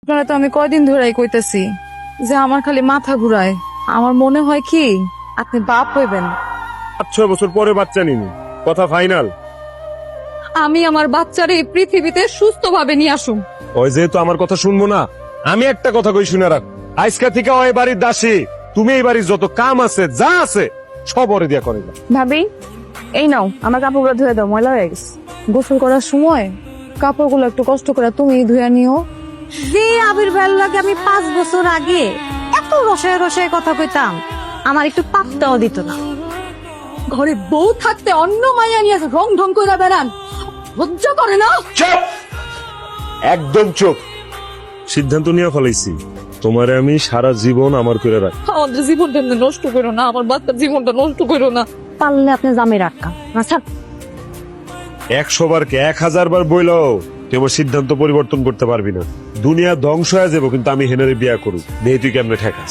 আপনারা তো আমি কয়দিন ধরেই কইতেছি যে আমার খালি মাথা ঘুরায়। আমার মনে হয় কি আপনি বাপ হইবেন। 5-6 বছর পরে বাচ্চা নিনি, কথা ফাইনাল। আমি আমার বাচ্চারে এই পৃথিবীতে সুস্থভাবে নিয়ে আসুম। ওই যেহেতু আমার কথা শুনবো না, আমি একটা কথা কই শুনে রাখ, আজকা থেকে ওই বাড়ির দাসী। তুমি এই বাড়ির যত কাম আছে যা আছে সব ওরে দিয়া করে দাও। ভাবি এই নাও আমার কাপড়গুলো ধুয়ে দাও, ময়লা হয়ে গেছে। গোসল করার সময় কাপড়গুলো একটু কষ্ট করে তুমি ধুয়ে নিও। যে আবির ভাইয়ের লাগে আমি 5 বছর আগে এত রসায় রসায় কথা কইতাম, আমার একটু পাত্তাও দিত না। ঘরে বউ থাকতে অন্য মাইয়া নিয়ে রং ঢং করে বেড়ান, লজ্জা করে না? চুপ, একদম চুপ। সিদ্ধান্ত নিয়ে ফেলাইছি, তোমারে আমি সারা জীবন আমার করে রাখ। আমাদের জীবনটা নষ্ট করো না, আমার বাচ্চার জীবনটা নষ্ট করো না। পারলে আপনি জামে রাখা আচ্ছা। 100 বার কে 1000 বার বইলাও তুই আমার সিদ্ধান্ত পরিবর্তন করতে পারবি না। দুনিয়া ধ্বংস হয়ে যাবো, কিন্তু আমি হেনারে বিয়া করু। দেহে তুই কেমনে ঠেকাস।